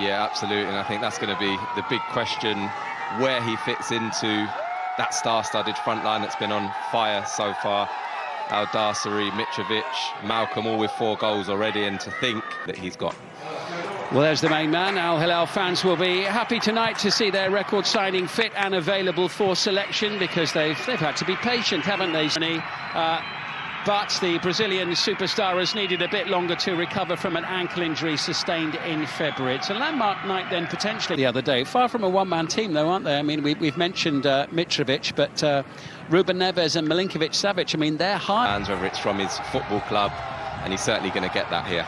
Yeah, absolutely, and I think that's going to be the big question, where he fits into that star-studded front line that's been on fire so far. Al-Dasseri, Mitrovic, Malcolm, all with 4 goals already, and to think that he's got. Well, there's the main man. Al Hilal fans will be happy tonight to see their record signing fit and available for selection, because they've had to be patient, haven't they? But the Brazilian superstar has needed a bit longer to recover from an ankle injury sustained in February. It's a landmark night then, potentially, the other day. Far from a one-man team, though, aren't they? I mean, we've mentioned Mitrovic, but Ruben Neves and Milinkovic-Savic, I mean, they're high. Whether it's from his football club, and he's certainly going to get that here.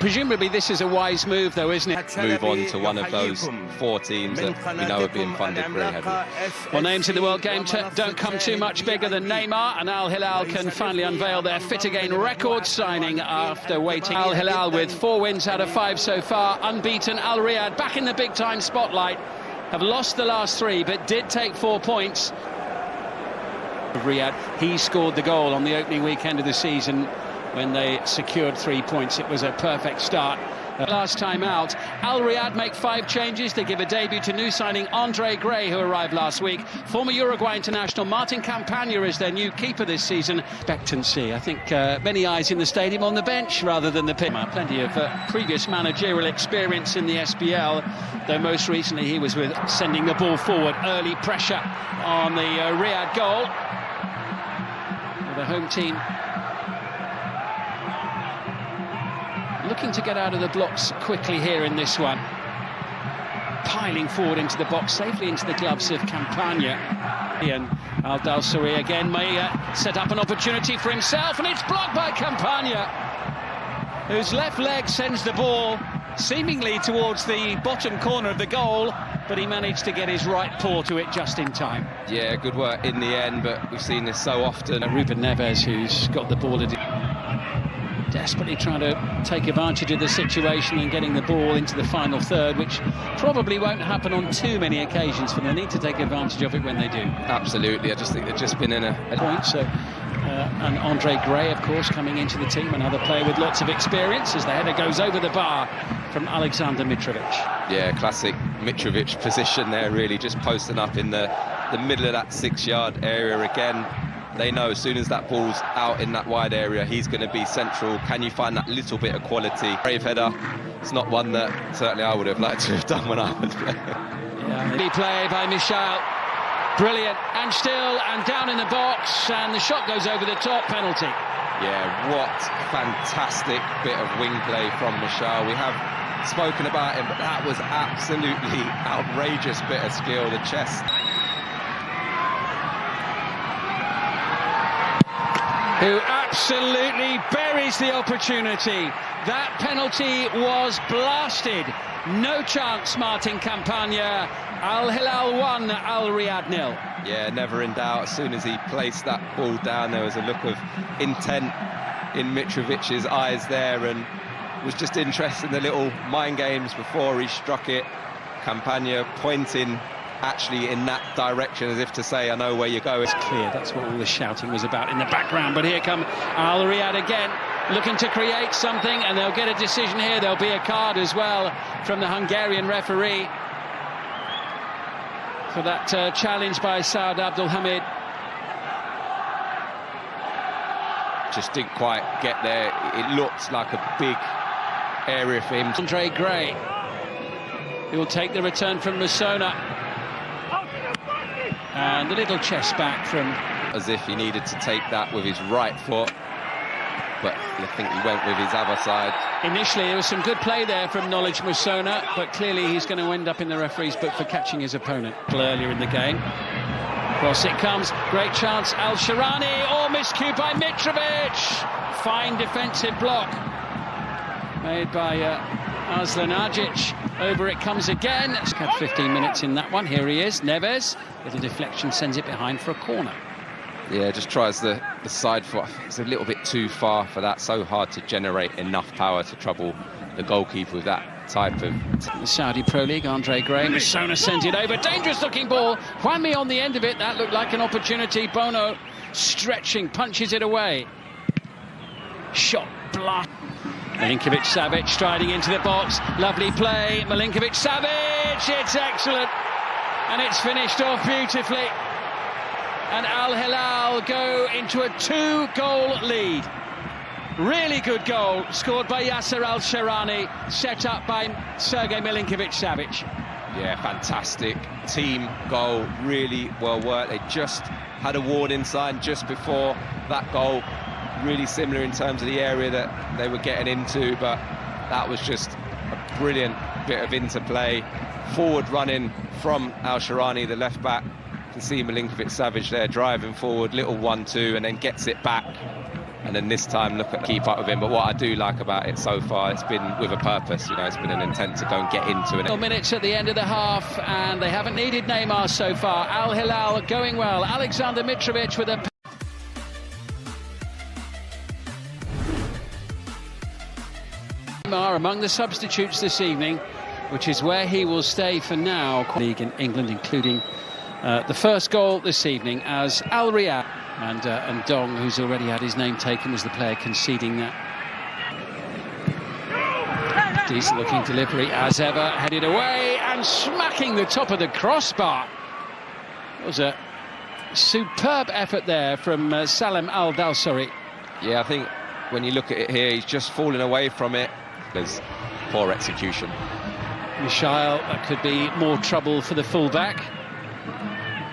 Presumably this is a wise move, though, isn't it? Move on to one of those 4 teams that we know are being funded very heavily. Well, names in the World Game don't come too much bigger than Neymar, and Al Hilal can finally unveil their fit again record signing after waiting. Al Hilal with 4 wins out of 5 so far, unbeaten. Al Riyadh back in the big-time spotlight, have lost the last 3, but did take 4 points. Riyadh, he scored the goal on the opening weekend of the season when they secured 3 points. It was a perfect start. Last time out, Al Riyadh make 5 changes. They give a debut to new signing Andre Gray, who arrived last week. Former Uruguay international Martin Campagna is their new keeper this season. Expectancy, I think many eyes in the stadium on the bench rather than the pitch. Plenty of previous managerial experience in the SPL, though most recently he was with sending the ball forward. Early pressure on the Riyadh goal. The home team looking to get out of the blocks quickly here in this one. Piling forward into the box, safely into the gloves of Campagna. And Al-Dasseri again may set up an opportunity for himself, and it's blocked by Campagna, whose left leg sends the ball seemingly towards the bottom corner of the goal, but he managed to get his right paw to it just in time. Yeah, good work in the end, but we've seen this so often. Ruben Neves, who's got the ball, desperately trying to take advantage of the situation and getting the ball into the final third, which probably won't happen on too many occasions for them. They need to take advantage of it when they do. Absolutely, I just think they've just been in a point. So, and Andre Gray, of course, coming into the team, another player with lots of experience, as the header goes over the bar from Alexander Mitrovic. Yeah, classic Mitrovic position there, really, just posting up in the middle of that 6-yard area again. They know as soon as that ball's out in that wide area, he's going to be central. Can you find that little bit of quality? Brave header. It's not one that certainly I would have liked to have done when I was playing. Yeah, play by Michel. Brilliant. And still, and down in the box, and the shot goes over the top. Penalty. Yeah, what fantastic bit of wing play from Michel. We have spoken about him, but that was absolutely outrageous bit of skill. The chest. Who absolutely buries the opportunity. That penalty was blasted. No chance, Martin Campagna. Al Hilal 1, Al Riyadh 0. Yeah, never in doubt. As soon as he placed that ball down, there was a look of intent in Mitrovic's eyes there, and was just interested in the little mind games before he struck it. Campagna pointing actually in that direction, as if to say, I know where you're going. It's clear, that's what all the shouting was about in the background. But here come Al Riyadh again, looking to create something, and they'll get a decision here. There'll be a card as well from the Hungarian referee for that challenge by Saad Abdulhamid. Just didn't quite get there. It looked like a big area for him. Andre Gray, he will take the return from Musona. And the little chest back from... As if he needed to take that with his right foot, but I think he went with his other side. Initially, there was some good play there from Knowledge Musona, but clearly he's going to end up in the referee's book for catching his opponent earlier in the game. Across it comes, great chance, Al-Sharani, miscue by Mitrovic! Fine defensive block made by Aslan Agic. Over it comes again. It's had 15 minutes in that one. Here he is, Neves. Little deflection, sends it behind for a corner. Yeah, just tries the side foot. It's a little bit too far for that. So hard to generate enough power to trouble the goalkeeper with that type of... The Saudi Pro League, Andre Gray. Musona sends it over. Dangerous looking ball. Juanmi on the end of it. That looked like an opportunity. Bono stretching, punches it away. Shot, blast. Milinkovic-Savic striding into the box. Lovely play. Milinkovic-Savic. It's excellent. And it's finished off beautifully. And Al Hilal go into a 2-goal lead. Really good goal, scored by Yasser Al-Sharani, set up by Sergej Milinkovic-Savic. Yeah, fantastic team goal, really well worked. They just had a warning sign just before that goal. Really similar in terms of the area that they were getting into, but that was just a brilliant bit of interplay. Forward running from Al-Sharani, the left back. You can see Milinkovic-Savic there driving forward, little 1-2, and then gets it back. And then this time, look at the keep up with him. But what I do like about it so far, it's been with a purpose. You know, it's been an intent to go and get into it. Minutes at the end of the half, and they haven't needed Neymar so far. Al Hilal going well. Alexander Mitrovic with a... Neymar among the substitutes this evening, which is where he will stay for now. League in England, including the first goal this evening as Al Riyadh. And Dong, who's already had his name taken, was the player conceding that. Decent looking delivery as ever, headed away and smacking the top of the crossbar. It was a superb effort there from Salem Al-Dawsari. Yeah, I think when you look at it here, he's just falling away from it. There's poor execution. Michail, that could be more trouble for the fullback,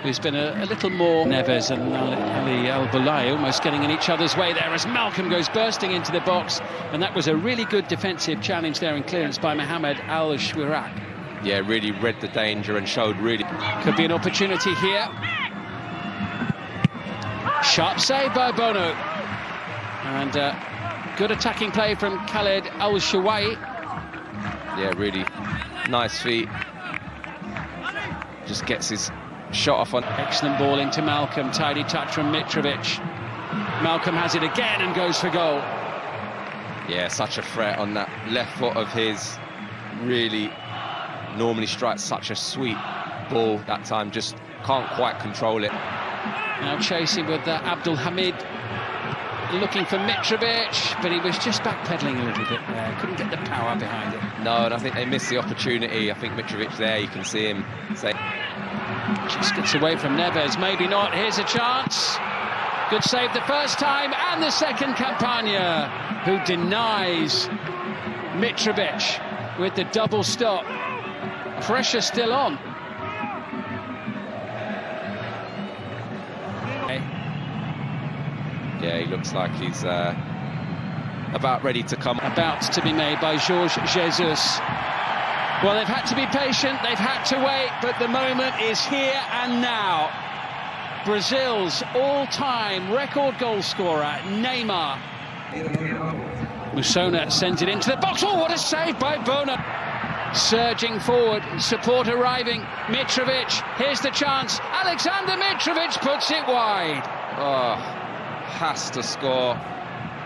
who's been a little more. Neves and Ali Al-Bulai almost getting in each other's way there as Malcolm goes bursting into the box, and that was a really good defensive challenge there and clearance by Mohamed Al-Shwirak. Yeah, really read the danger and showed really... Could be an opportunity here. Sharp save by Bono. And good attacking play from Khaled Al-Shawai. Yeah, really nice feet. Just gets his shot off on... Excellent ball into Malcolm, tidy touch from Mitrovic. Malcolm has it again and goes for goal. Yeah, such a threat on that left foot of his. Really normally strikes such a sweet ball. That time just can't quite control it. Now chasing with Abdul Hamid, looking for Mitrovic, but he was just backpedaling a little bit there. Couldn't get the power behind it. No, and I think they missed the opportunity. I think Mitrovic there, you can see him say... Just gets away from Neves, maybe not. Here's a chance. Good save the first time, and the second. Campagna, who denies Mitrovic with the double stop. Pressure still on. Yeah, he looks like he's about ready to come. About to be made by Jorge Jesus. Well, they've had to be patient, they've had to wait, but the moment is here and now. Brazil's all-time record goal scorer, Neymar. Musona sends it into the box. Oh, what a save by Bono. Surging forward, support arriving. Mitrovic, here's the chance. Alexander Mitrovic puts it wide. Oh, has to score.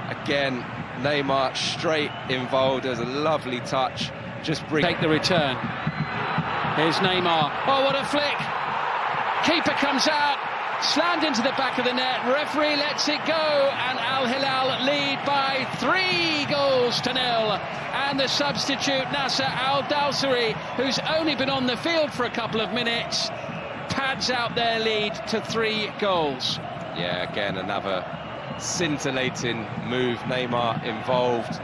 Again, Neymar straight involved. There's a lovely touch. Just take the return. Here's Neymar. Oh, what a flick. Keeper comes out, slammed into the back of the net. Referee lets it go, and Al Hilal lead by 3-0. And the substitute, Nasser Al-Dawsari, who's only been on the field for a couple of minutes, pads out their lead to 3 goals. Yeah, again, another scintillating move. Neymar involved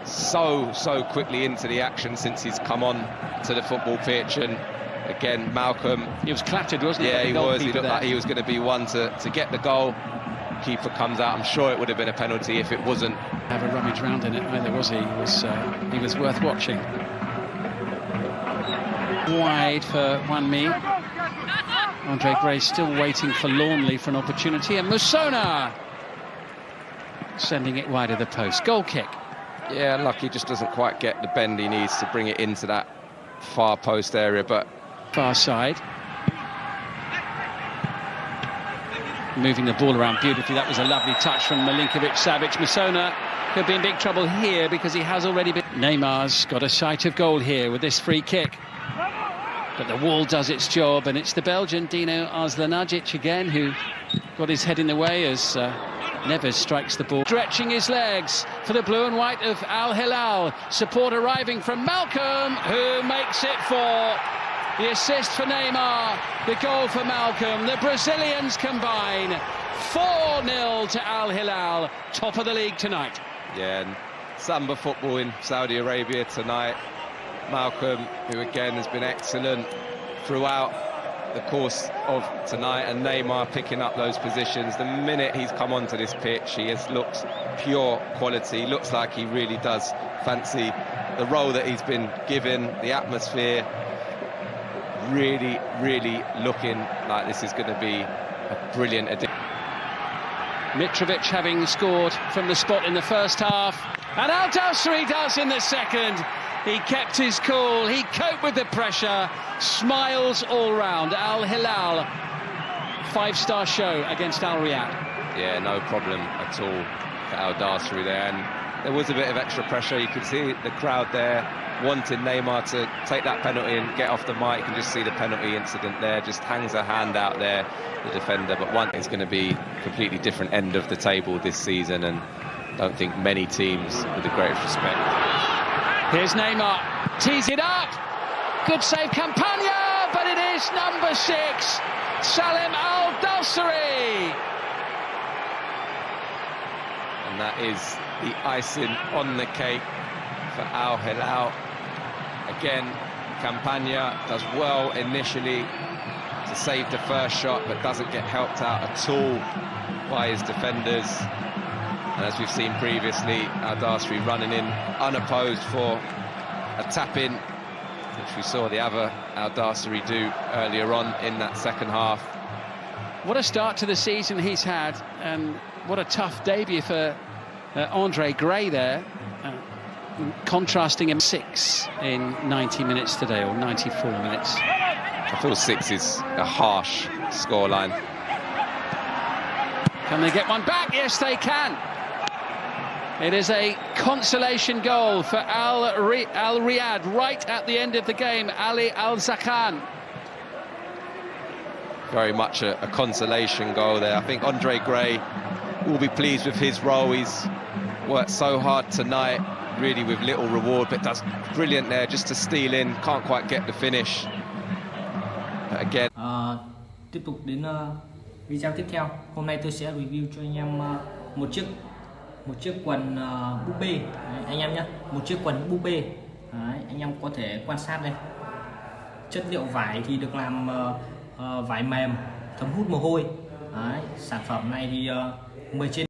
so quickly into the action since he's come on to the football pitch. And again, Malcolm, he was clattered, wasn't he? Yeah, he was. He looked like he was going to be one to get the goal. Keeper comes out. I'm sure it would have been a penalty if it wasn't. Have a rummage round in it either, was he? He was worth watching. Wide for Wanmi. Andre Gray still waiting forlornly for an opportunity, and Musona sending it wide of the post. Goal kick. Yeah, lucky, just doesn't quite get the bend he needs to bring it into that far post area, but... Far side. Moving the ball around beautifully. That was a lovely touch from Milinkovic-Savic. Musona could be in big trouble here because he has already been... Neymar's got a sight of goal here with this free kick. But the wall does its job, and it's the Belgian Dino Arzlanagic again who got his head in the way as Neves strikes the ball, stretching his legs for the blue and white of Al Hilal. Support arriving from Malcolm, who makes it 4. The assist for Neymar, the goal for Malcolm. The Brazilians combine. 4-0 to Al Hilal, top of the league tonight. Yeah, and Samba football in Saudi Arabia tonight. Malcolm, who again has been excellent throughout the course of tonight, and Neymar picking up those positions. The minute he's come onto this pitch, he has looked pure quality. Looks like he really does fancy the role that he's been given, the atmosphere. Really, really looking like this is going to be a brilliant addition. Mitrovic having scored from the spot in the first half, and Al Dawsari does in the second. He kept his cool, he coped with the pressure, smiles all round. Al Hilal, 5-star show against Al Riyadh. Yeah, no problem at all for Al Dawsari there, and there was a bit of extra pressure. You could see the crowd there wanting Neymar to take that penalty and get off the mark. You can just see the penalty incident there, just hangs a hand out there, the defender. But one is going to be a completely different end of the table this season, and I don't think many teams, with the greatest respect. Here's Neymar, tees it up, good save Campagna, but it is number 6, Salim Al Dawsari. And that is the icing on the cake for Al Hilal. Again, Campagna does well initially to save the first shot, but doesn't get helped out at all by his defenders. And as we've seen previously, Al Dawsari running in unopposed for a tap-in, which we saw the other Al Dawsari do earlier on in that second half. What a start to the season he's had, and what a tough debut for Andre Gray there. Contrasting him 6 in 90 minutes today, or 94 minutes. I feel 6 is a harsh scoreline. Can they get one back? Yes, they can. It is a consolation goal for Al Riyadh right at the end of the game. Ali Al-Zakhan. Very much a consolation goal there. I think Andre Gray will be pleased with his role. He's worked so hard tonight, really with little reward, but does brilliant there just to steal in. Can't quite get the finish. But again. Tiếp tục đến video tiếp theo. Hôm nay tôi sẽ review cho anh em một chiếc quần búp bê. Đấy, anh em nhé, một chiếc quần búp bê. Đấy, anh em có thể quan sát đây. Chất liệu vải thì được làm vải mềm, thấm hút mồ hôi. Đấy, sản phẩm này thì 10 trên